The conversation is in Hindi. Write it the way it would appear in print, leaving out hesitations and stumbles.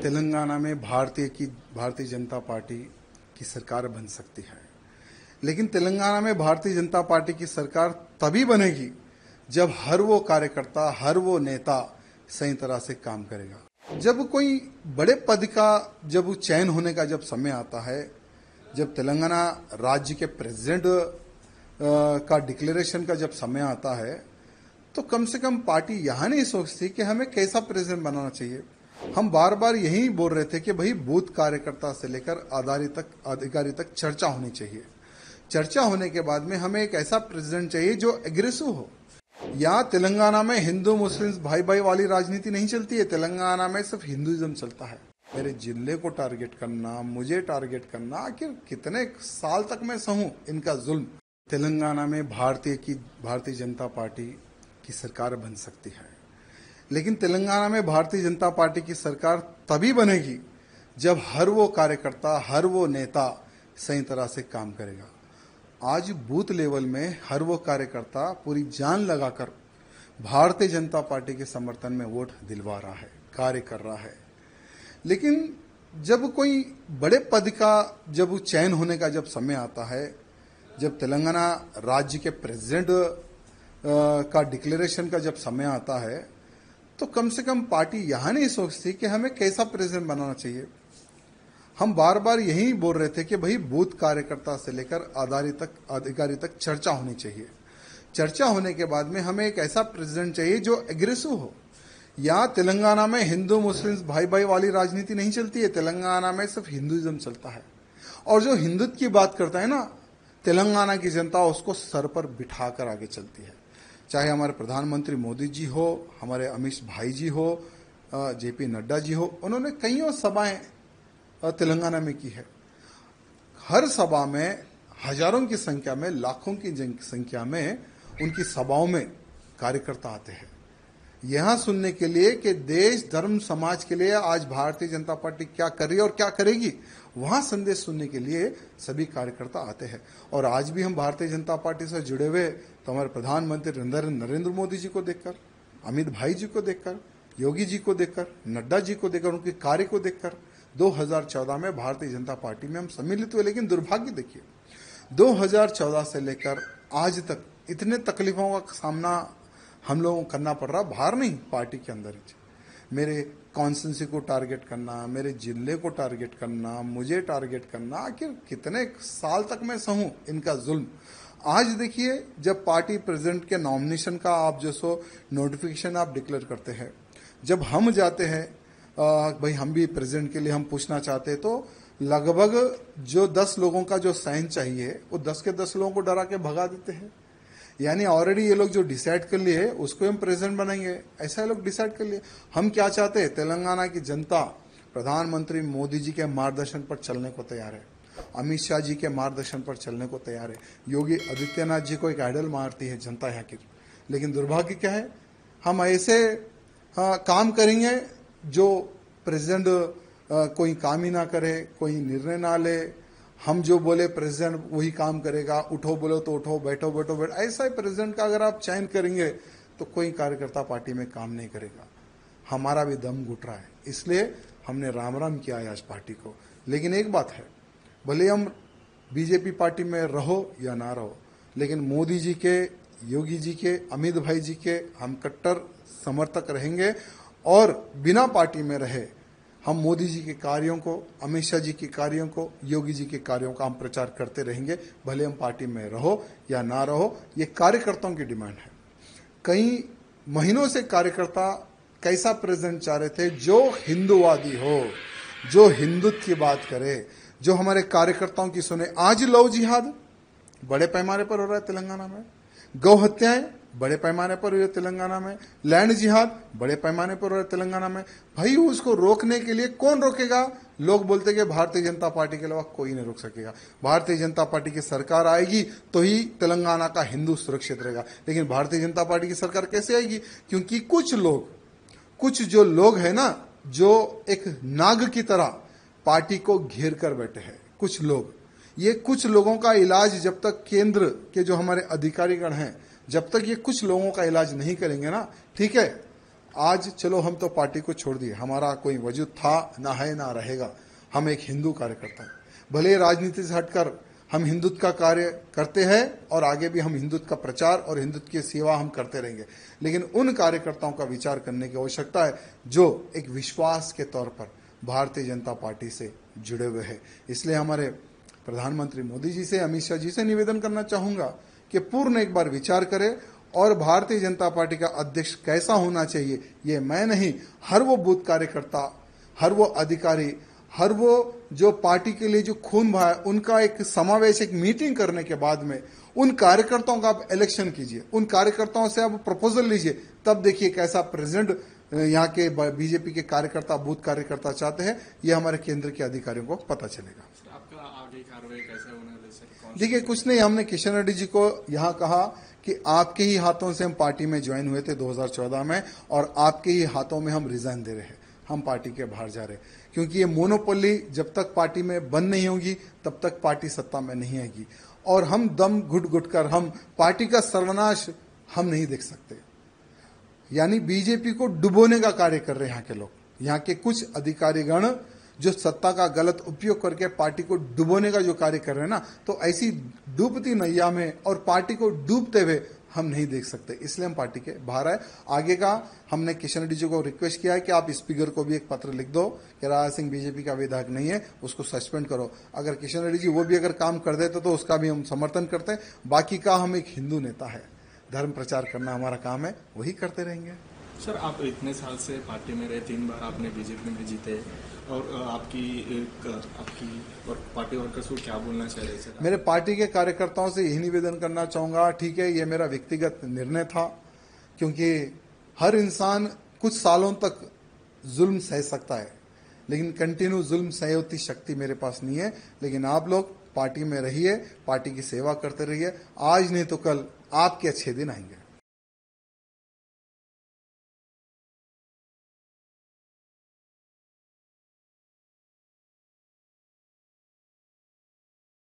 तेलंगाना में भारतीय जनता पार्टी की सरकार बन सकती है, लेकिन तेलंगाना में भारतीय जनता पार्टी की सरकार तभी बनेगी जब हर वो कार्यकर्ता, हर वो नेता सही तरह से काम करेगा। जब कोई बड़े पद का जब चयन होने का जब समय आता है, जब तेलंगाना राज्य के प्रेसिडेंट का डिक्लेरेशन का जब समय आता है, तो कम से कम पार्टी यहां नहीं सोचती कि हमें कैसा प्रेसिडेंट बनाना चाहिए। हम बार बार यही बोल रहे थे कि भाई बूथ कार्यकर्ता से लेकर अधिकारी तक चर्चा होनी चाहिए। चर्चा होने के बाद में हमें एक ऐसा प्रेसिडेंट चाहिए जो एग्रेसिव हो। यहाँ तेलंगाना में हिंदू मुस्लिम भाई भाई वाली राजनीति नहीं चलती है। तेलंगाना में सिर्फ हिंदुइज्म चलता है। मेरे जिले को टारगेट करना, मुझे टारगेट करना, आखिर कितने साल तक मैं सहूं इनका जुल्म। तेलंगाना में भारतीय जनता पार्टी की सरकार बन सकती है, लेकिन तेलंगाना में भारतीय जनता पार्टी की सरकार तभी बनेगी जब हर वो कार्यकर्ता, हर वो नेता सही तरह से काम करेगा। आज बूथ लेवल में हर वो कार्यकर्ता पूरी जान लगाकर भारतीय जनता पार्टी के समर्थन में वोट दिलवा रहा है, कार्य कर रहा है। लेकिन जब कोई बड़े पद का जब चयन होने का जब समय आता है, जब तेलंगाना राज्य के प्रेसिडेंट का डिक्लेरेशन का जब समय आता है, तो कम से कम पार्टी यहां नहीं सोचती कि हमें कैसा प्रेसिडेंट बनाना चाहिए। हम बार बार यही बोल रहे थे कि भाई बूथ कार्यकर्ता से लेकर अधिकारी तक चर्चा होनी चाहिए। चर्चा होने के बाद में हमें एक ऐसा प्रेसिडेंट चाहिए जो एग्रेसिव हो। यहाँ तेलंगाना में हिंदू मुस्लिम भाई भाई वाली राजनीति नहीं चलती है। तेलंगाना में सिर्फ हिंदुइज्म चलता है, और जो हिंदुत्व की बात करता है ना, तेलंगाना की जनता उसको सर पर बिठाकर आगे चलती है। चाहे हमारे प्रधानमंत्री मोदी जी हो, हमारे अमित भाई जी हो, जेपी नड्डा जी हो, उन्होंने कईयों सभाएं तेलंगाना में की है। हर सभा में हजारों की संख्या में, लाखों की संख्या में उनकी सभाओं में कार्यकर्ता आते हैं यहां सुनने के लिए कि देश धर्म समाज के लिए आज भारतीय जनता पार्टी क्या कर रही है और क्या करेगी। वहां संदेश सुनने के लिए सभी कार्यकर्ता आते हैं। और आज भी हम भारतीय जनता पार्टी से जुड़े हुए तो हमारे प्रधानमंत्री नरेंद्र मोदी जी को देखकर, अमित भाई जी को देखकर, योगी जी को देखकर, नड्डा जी को देखकर, उनके कार्य को देखकर 2014 में भारतीय जनता पार्टी में हम सम्मिलित हुए। लेकिन दुर्भाग्य देखिए, 2014 से लेकर आज तक इतने तकलीफों का सामना हम लोगों को करना पड़ रहा, बाहर नहीं, पार्टी के अंदर ही। मेरे कॉन्स्टिट्यूंसी को टारगेट करना, मेरे जिले को टारगेट करना, मुझे टारगेट करना, आखिर कितने साल तक मैं सहूं इनका जुल्म। आज देखिए, जब पार्टी प्रेसिडेंट के नॉमिनेशन का आप जो सो नोटिफिकेशन आप डिक्लेयर करते हैं, जब हम जाते हैं भाई हम भी प्रेसिडेंट के लिए हम पूछना चाहते हैं, तो लगभग जो 10 लोगों का जो साइन चाहिए वो 10 के 10 लोगों को डरा के भगा देते हैं। यानी ऑलरेडी ये लोग जो डिसाइड कर लिए उसको हम प्रेसिडेंट बनाएंगे, ऐसा ये लोग डिसाइड कर लिए। हम क्या चाहते हैं? तेलंगाना की जनता प्रधानमंत्री मोदी जी के मार्गदर्शन पर चलने को तैयार है, अमित शाह जी के मार्गदर्शन पर चलने को तैयार है। योगी आदित्यनाथ जी को एक आइडल मारती है जनता यहाँ की। लेकिन दुर्भाग्य क्या है, हम ऐसे काम करेंगे जो प्रेसिडेंट कोई काम ही ना करे, कोई निर्णय ना ले। हम जो बोले प्रेसिडेंट वही काम करेगा, उठो बोलो तो उठो, बैठो बैठो बैठो। ऐसा ही प्रेसिडेंट का अगर आप चयन करेंगे तो कोई कार्यकर्ता पार्टी में काम नहीं करेगा। हमारा भी दम घुट रहा है, इसलिए हमने राम राम किया है आज पार्टी को। लेकिन एक बात है, भले हम बीजेपी पार्टी में रहो या ना रहो, लेकिन मोदी जी के, योगी जी के, अमित भाई जी के हम कट्टर समर्थक रहेंगे। और बिना पार्टी में रहे हम मोदी जी के कार्यों को, अमित शाह जी के कार्यों को, योगी जी के कार्यों का हम प्रचार करते रहेंगे, भले हम पार्टी में रहो या ना रहो। ये कार्यकर्ताओं की डिमांड है। कई महीनों से कार्यकर्ता कैसा प्रेसिडेंट चाह रहे थे जो हिंदूवादी हो, जो हिंदुत्व की बात करे, जो हमारे कार्यकर्ताओं की सुने। आज लव जिहाद बड़े पैमाने पर हो रहा है तेलंगाना में, गौ हत्याएं बड़े पैमाने पर हुई है तेलंगाना में, लैंड जिहाद बड़े पैमाने पर हो रहा है तेलंगाना में। भाई उसको रोकने के लिए कौन रोकेगा? लोग बोलते कि भारतीय जनता पार्टी के अलावा कोई नहीं रोक सकेगा। भारतीय जनता पार्टी की सरकार आएगी तो ही तेलंगाना का हिंदू सुरक्षित रहेगा। लेकिन भारतीय जनता पार्टी की सरकार कैसे आएगी? क्योंकि कुछ जो लोग हैं ना, जो एक नाग की तरह पार्टी को घेर कर बैठे हैं, कुछ लोग। ये कुछ लोगों का इलाज जब तक केंद्र के जो हमारे अधिकारीगण हैं, जब तक ये कुछ लोगों का इलाज नहीं करेंगे ना, ठीक है, आज चलो हम तो पार्टी को छोड़ दिए, हमारा कोई वजूद था ना है ना रहेगा, हम एक हिंदू कार्यकर्ता हैं। भले राजनीति से हटकर हम हिंदुत्व का कार्य करते हैं और आगे भी हम हिंदुत्व का प्रचार और हिंदुत्व की सेवा हम करते रहेंगे, लेकिन उन कार्यकर्ताओं का विचार करने की आवश्यकता है जो एक विश्वास के तौर पर भारतीय जनता पार्टी से जुड़े हुए हैं। इसलिए हमारे प्रधानमंत्री मोदी जी से, अमित शाह जी से निवेदन करना चाहूंगा कि पूर्ण एक बार विचार करें और भारतीय जनता पार्टी का अध्यक्ष कैसा होना चाहिए ये मैं नहीं, हर वो बूथ कार्यकर्ता, हर वो अधिकारी, हर वो जो पार्टी के लिए जो खून बहा है, उनका एक समावेश, एक मीटिंग करने के बाद में उन कार्यकर्ताओं का आप इलेक्शन कीजिए, उन कार्यकर्ताओं से आप प्रपोजल लीजिए, तब देखिए कैसा प्रेसिडेंट यहाँ के बीजेपी के कार्यकर्ता, बूथ कार्यकर्ता चाहते हैं, ये हमारे केंद्र के अधिकारियों को पता चलेगा। आपका आगे कार्रवाई कैसे होने वाली? देखिए कुछ नहीं, हमने किशन रेड्डी जी को यहाँ कहा कि आपके ही हाथों से हम पार्टी में ज्वाइन हुए थे 2014 में और आपके ही हाथों में हम रिजाइन दे रहे हैं, हम पार्टी के बाहर जा रहे हैं, क्योंकि ये मोनोपोली जब तक पार्टी में बंद नहीं होगी तब तक पार्टी सत्ता में नहीं आएगी और हम दम घुट घुट कर हम पार्टी का सर्वनाश हम नहीं देख सकते। यानी बीजेपी को डुबोने का कार्य कर रहे हैं यहाँ के लोग, यहाँ के कुछ अधिकारीगण जो सत्ता का गलत उपयोग करके पार्टी को डुबोने का जो कार्य कर रहे हैं ना, तो ऐसी डूबती नैया में और पार्टी को डूबते हुए हम नहीं देख सकते, इसलिए हम पार्टी के बाहर आए। आगे का हमने किशन रेड्डी जी को रिक्वेस्ट किया है कि आप स्पीकर को भी एक पत्र लिख दो कि राजा सिंह बीजेपी का विधायक नहीं है, उसको सस्पेंड करो। अगर किशन रेड्डी जी वो भी अगर काम कर देते तो उसका भी हम समर्थन करते हैं। बाकी का हम एक हिंदू नेता है, धर्म प्रचार करना हमारा काम है, वही करते रहेंगे। सर, आप इतने साल से पार्टी में रहे, 3 बार आपने बीजेपी में जीते और आपकी और पार्टी वर्कर्स को क्या बोलना चाह रहे सर? मेरे पार्टी के कार्यकर्ताओं से यही निवेदन करना चाहूंगा, ठीक है ये मेरा व्यक्तिगत निर्णय था, क्योंकि हर इंसान कुछ सालों तक जुल्म सह सकता है, लेकिन कंटिन्यू जुल्म सहयोती शक्ति मेरे पास नहीं है। लेकिन आप लोग पार्टी में रहिए, पार्टी की सेवा करते रहिए, आज नहीं तो कल आपके अच्छे दिन आएंगे।